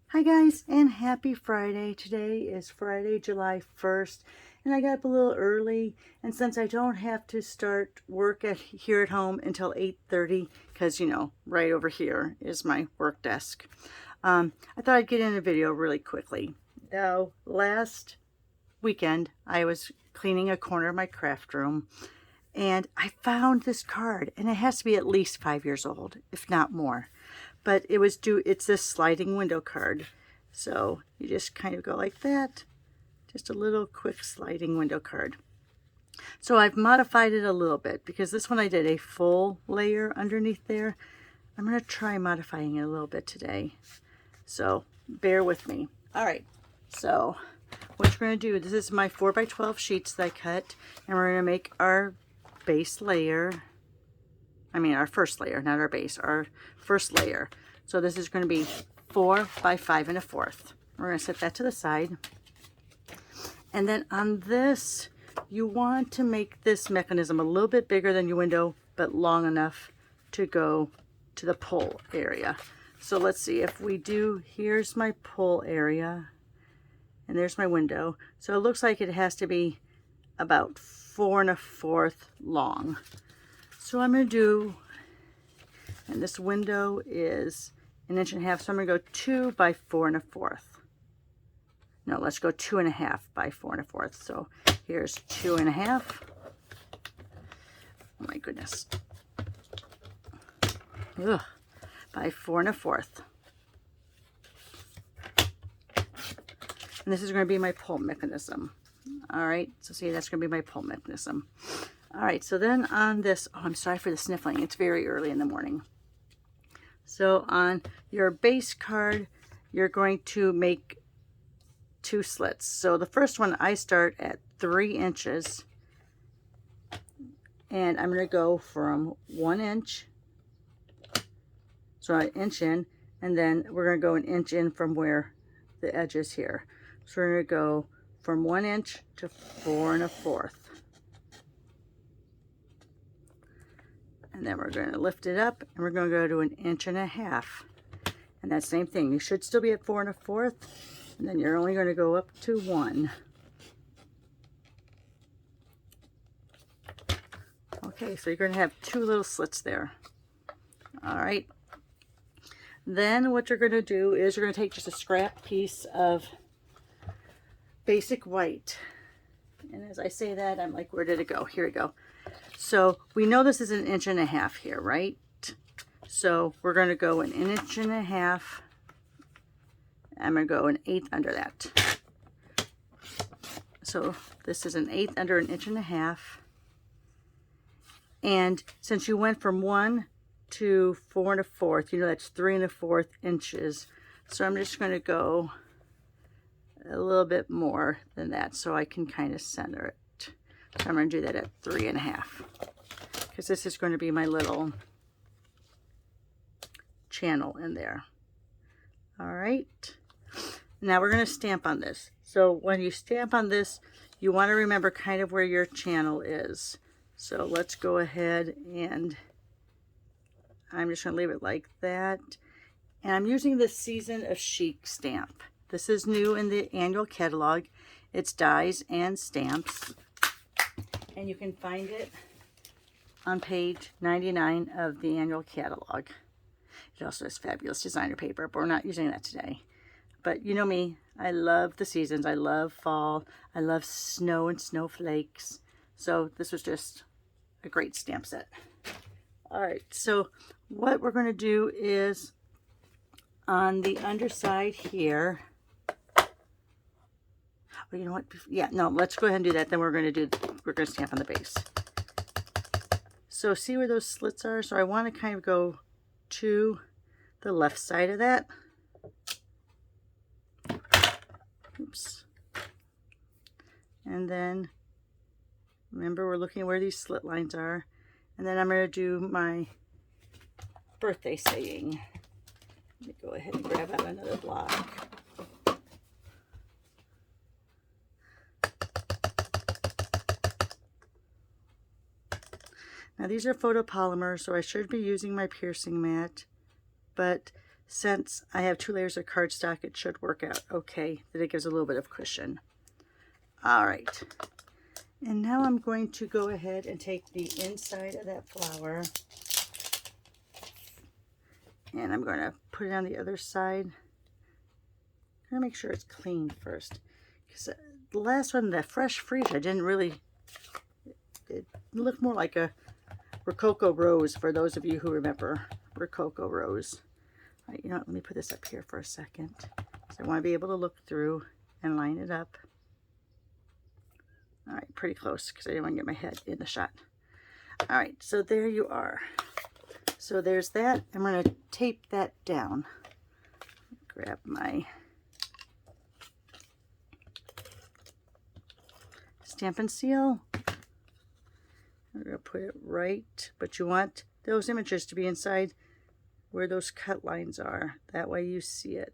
Hi guys, and happy Friday. Today is Friday, July 1st, and I got up a little early, and since I don't have to start work here at home until 8:30, because right over here is my work desk, I thought I'd get in a video really quickly. Now, last weekend, I was cleaning a corner of my craft room, and I found this card, and it has to be at least 5 years old, if not more. But it's this sliding window card. So you just kind of go like that. Just a little quick sliding window card. So I've modified it a little bit because this one I did a full layer underneath there. I'm going to try modifying it a little bit today. So bear with me. All right. So what you're going to do, this is my 4x12 sheets that I cut. And we're going to make our base layer. Our first layer, not our base, our first layer. So this is going to be 4 by 5 1/4. We're going to set that to the side. And then on this, you want to make this mechanism a little bit bigger than your window, but long enough to go to the pull area. So let's see if we do, here's my pull area, and there's my window. So it looks like it has to be about 4 1/4 long. So I'm going to do, and this window is 1.5 inches, so I'm going to go 2 by 4 1/4. No, let's go 2.5 by 4 1/4. So here's 2.5. Oh my goodness. Ugh. By 4 1/4. And this is going to be my pull mechanism. All right, so see, that's going to be my pull mechanism. All right, so then on this, oh, I'm sorry for the sniffling. It's very early in the morning. So on your base card, you're going to make 2 slits. So the first one, I start at 3 inches. And I'm going to go from 1 inch. So 1 inch in, and then we're going to go 1 inch in from where the edge is here. So we're going to go from 1 inch to 4 1/4. And then we're going to lift it up, and we're going to go to 1.5 inches. And that same thing. You should still be at 4 1/4, and then you're only going to go up to 1. Okay, so you're going to have 2 little slits there. All right. Then what you're going to do is you're going to take just a scrap piece of basic white. And as I say that, I'm like, where did it go? Here we go. So we know this is 1.5 inches here, right? So we're going to go 1.5 inches. I'm going to go 1/8 under that. So this is 1/8 under 1.5 inches. And since you went from 1 to 4 1/4, you know that's 3 1/4 inches. So I'm just going to go a little bit more than that so I can kind of center it. So I'm going to do that at 3.5, because this is going to be my little channel in there. All right. Now we're going to stamp on this. So when you stamp on this, you want to remember kind of where your channel is. So let's go ahead, and I'm just going to leave it like that. And I'm using the Season of Chic stamp. This is new in the annual catalog. It's dies and stamps. And you can find it on page 99 of the annual catalog. It also has fabulous designer paper, but we're not using that today. But you know me, I love the seasons. I love fall. I love snow and snowflakes. So this was just a great stamp set. All right, so what we're going to do is on the underside here. Well, you know what? Yeah, no, let's go ahead and do that. Then we're going to stamp on the base. So see where those slits are? So I want to kind of go to the left side of that. Oops. And then remember, we're looking where these slit lines are. And then I'm going to do my birthday saying. Let me go ahead and grab out another block. Now these are photopolymers, so I should be using my piercing mat, but since I have 2 layers of cardstock, it should work out okay, that it gives a little bit of cushion. All right, and now I'm going to go ahead and take the inside of that flower, and I'm going to put it on the other side. I'm going to make sure it's clean first, because the last one, that fresh freesia, didn't really, it looked more like a Rococo rose, for those of you who remember Rococo rose. All right, you know what, let me put this up here for a second, because I want to be able to look through and line it up. All right, pretty close, because I didn't want to get my head in the shot. All right, so there you are. So there's that. I'm going to tape that down. Grab my Stampin' Seal. I'm going to put it right, but you want those images to be inside where those cut lines are. That way you see it.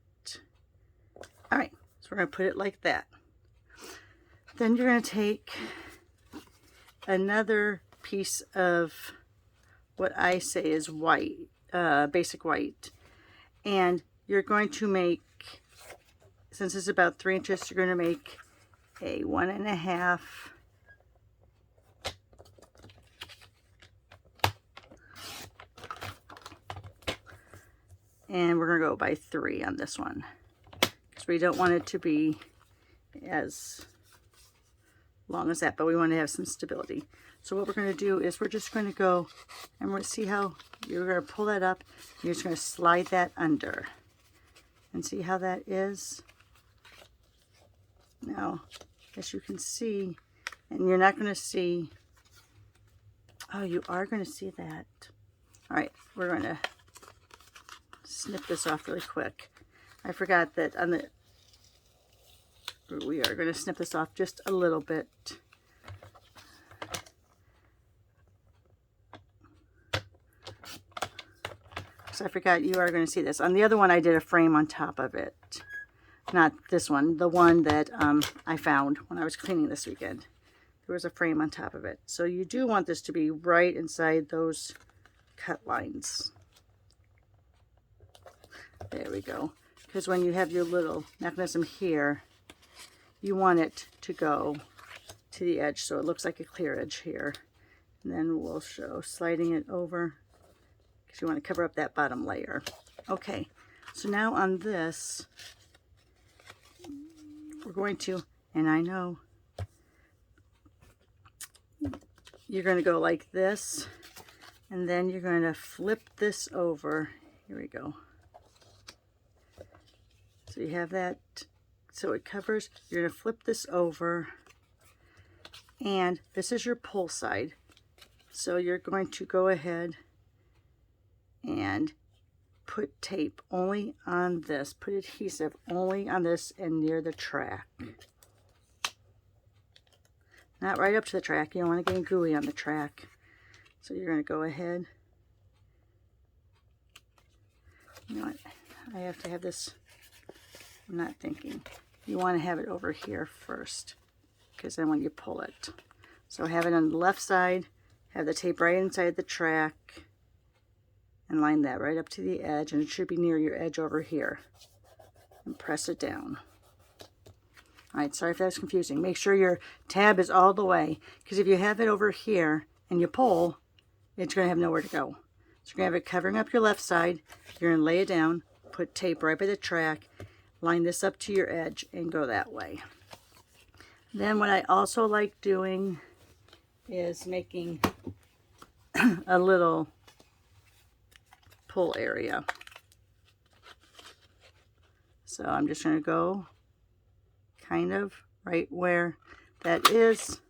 All right, so we're going to put it like that. Then you're going to take another piece of what I say is white, basic white, and you're going to make, since it's about 3 inches, you're going to make a 1.5 and we're going to go by 3 on this one, because we don't want it to be as long as that, but we want to have some stability. So what we're going to do is we're just going to go, and we're going to see how you're going to pull that up. You're just going to slide that under and see how that is. Now, as you can see, and you're not going to see, oh, you are going to see that. All right, we're going to snip this off really quick. I forgot that on the, we are going to snip this off just a little bit. So I forgot you are going to see this. On the other one, I did a frame on top of it. Not this one, the one that I found when I was cleaning this weekend. There was a frame on top of it. So you do want this to be right inside those cut lines. There we go. Because when you have your little mechanism here, you want it to go to the edge so it looks like a clear edge here. And then we'll show sliding it over, because you want to cover up that bottom layer. Okay, so now on this, we're going to, and I know you're going to go like this, and then you're going to flip this over. Here we go. So you have that, so it covers. You're going to flip this over, and this is your pull side. So you're going to go ahead and put tape only on this, put adhesive only on this and near the track. Not right up to the track. You don't want to get gooey on the track. So you're going to go ahead. You know what? I have to have this, I'm not thinking. You want to have it over here first, because then when you pull it. So have it on the left side, have the tape right inside the track, and line that right up to the edge, and it should be near your edge over here. And press it down. All right, sorry if that's confusing. Make sure your tab is all the way, because if you have it over here and you pull, it's going to have nowhere to go. So you're going to have it covering up your left side. You're going to lay it down, put tape right by the track, line this up to your edge, and go that way. Then what I also like doing is making a little pull area. So I'm just going to go kind of right where that is.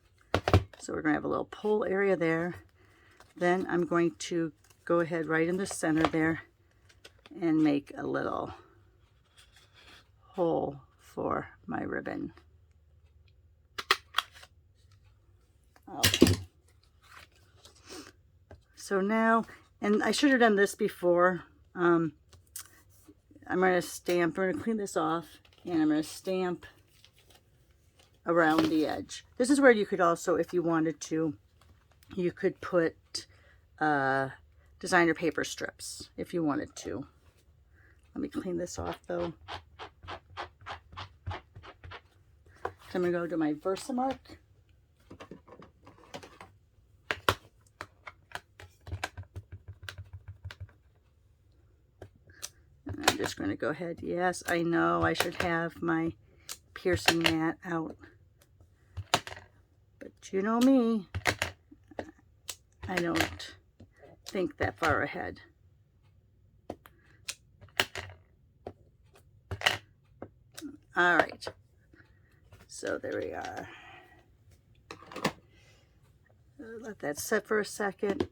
So we're going to have a little pull area there. Then I'm going to go ahead right in the center there and make a little hole for my ribbon. Okay. So now, and I should have done this before. I'm going to stamp, we're going to clean this off, and I'm going to stamp around the edge. This is where you could also, if you wanted to, you could put designer paper strips if you wanted to, Let me clean this off though. So I'm going to go to my Versamark. And I'm just going to go ahead. Yes, I know I should have my piercing mat out. But you know me, I don't think that far ahead. All right. So there we are. Let that set for a second.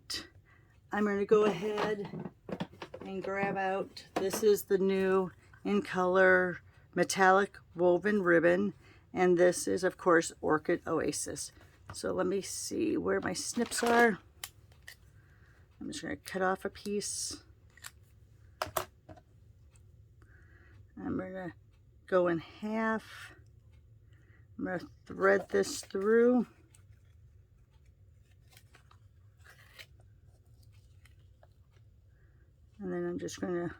I'm going to go ahead and grab out, this is the new in color metallic woven ribbon, and this is of course Orchid Oasis. So let me see where my snips are. I'm just going to cut off a piece. I'm going to go in half. I'm going to thread this through. And then I'm just going to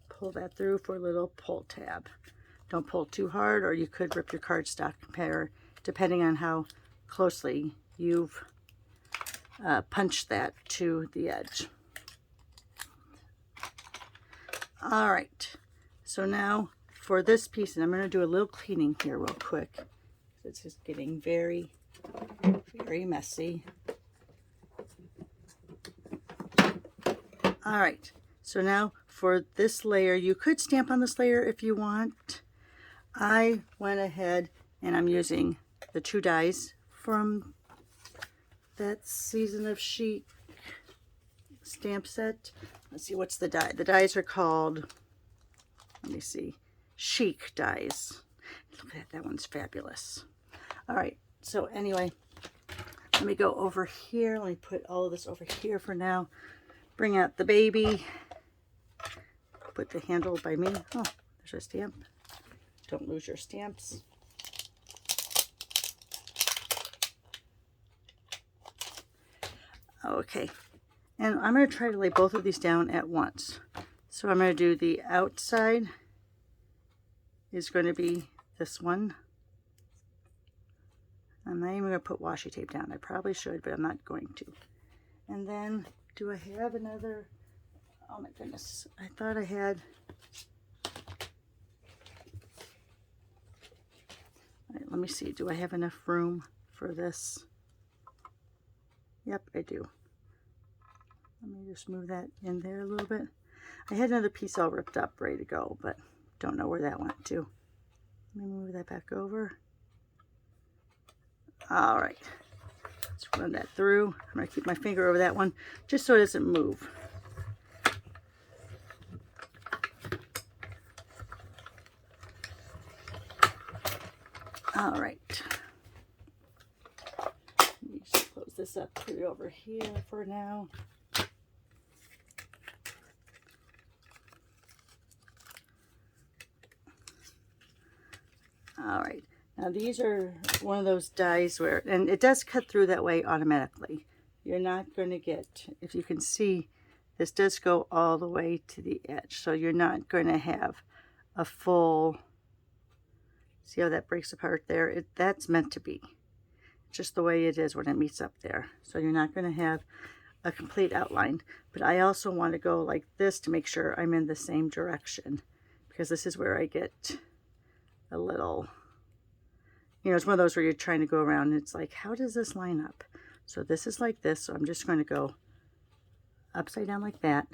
pull that through for a little pull tab. Don't pull too hard or you could rip your cardstock paper, depending on how closely you've punched that to the edge. All right, so now for this piece, and I'm going to do a little cleaning here real quick. It's just getting very, very messy. All right, so now for this layer, you could stamp on this layer if you want. I went ahead and I'm using the 2 dies from that Season of Chic stamp set. Let's see, what's the die? The dies are called, let me see, Chic dies. Look at that, that one's fabulous. All right, so anyway, let me go over here. Let me put all of this over here for now. Bring out the baby. Put the handle by me. Oh, there's a stamp. Don't lose your stamps. Okay, and I'm going to try to lay both of these down at once. So I'm going to do the outside is going to be this one. I'm not even going to put washi tape down. I probably should, but I'm not going to. And then, do I have another? Oh my goodness, I thought I had. All right, let me see. Do I have enough room for this? Yep, I do. Let me just move that in there a little bit. I had another piece all ripped up, ready to go, but don't know where that went to. Let me move that back over. All right, let's run that through. I'm going to keep my finger over that one just so it doesn't move. All right. Let me just close this up, put it over here for now. All right. Now these are one of those dies where, and it does cut through that way automatically. You're not going to get, if you can see, this does go all the way to the edge. So you're not going to have a full, see how that breaks apart there? That's meant to be. Just the way it is when it meets up there. So you're not going to have a complete outline. But I also want to go like this to make sure I'm in the same direction. Because this is where I get a little, you know, it's one of those where you're trying to go around and it's like, how does this line up? So this is like this, so I'm just going to go upside down like that.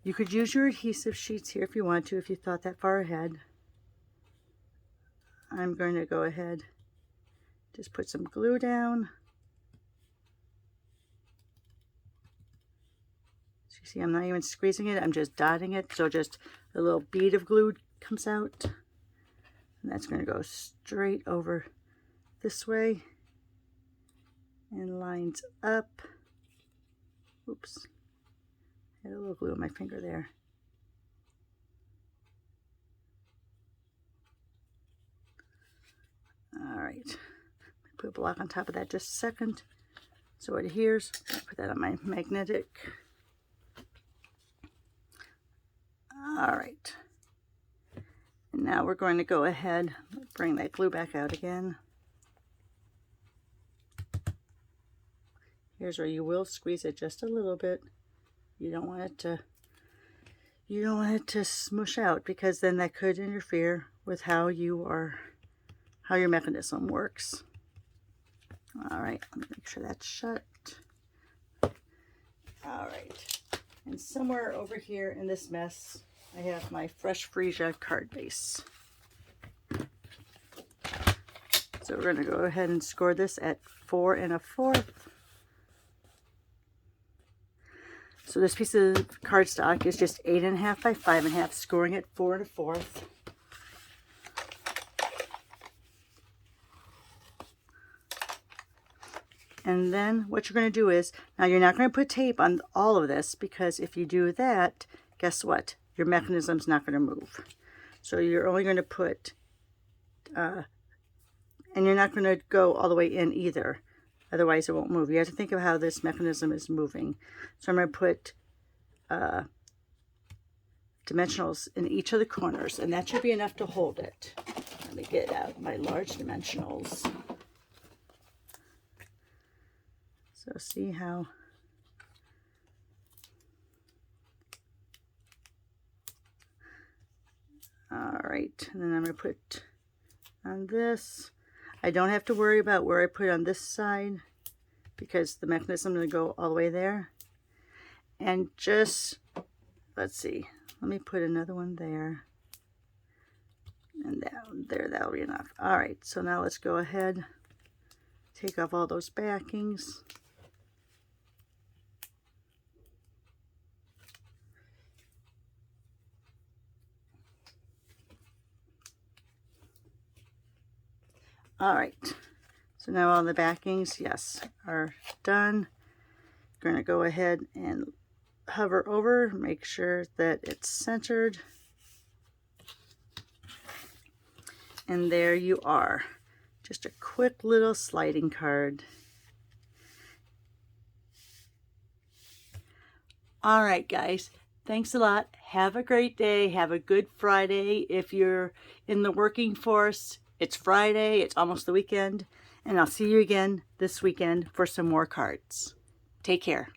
You could use your adhesive sheets here if you want to, if you thought that far ahead. I'm going to go ahead, just put some glue down. So you see, I'm not even squeezing it, I'm just dotting it, so just a little bead of glue comes out. And that's going to go straight over this way and lines up. Oops, I had a little glue on my finger there. All right, put a block on top of that just a second so it adheres. Put that on my magnetic. All right. And now we're going to go ahead, bring that glue back out again. Here's where you will squeeze it just a little bit. You don't want it to smush out, because then that could interfere with how your mechanism works. All right, let me make sure that's shut. All right, and somewhere over here in this mess, I have my Fresh Freesia card base. So we're going to go ahead and score this at 4 1/4. So this piece of cardstock is just 8 1/2 by 5 1/2, scoring at 4 1/4. And then what you're going to do is, now you're not going to put tape on all of this, because if you do that, guess what? Your mechanism's not going to move. So you're only going to put, and you're not going to go all the way in either. Otherwise it won't move. You have to think of how this mechanism is moving. So I'm going to put dimensionals in each of the corners, and that should be enough to hold it. Let me get out my large dimensionals. So see how all right, and then I'm going to put on this. I don't have to worry about where I put on this side, because the mechanism is going to go all the way there. And just, let's see, let me put another one there. And down there, that'll be enough. All right, so now let's go ahead, take off all those backings. All right, so now all the backings, yes, are done. Going to go ahead and hover over, make sure that it's centered. And there you are. Just a quick little sliding card. All right, guys. Thanks a lot. Have a great day. Have a good Friday. If you're in the working force, it's Friday. It's almost the weekend. And I'll see you again this weekend for some more cards. Take care.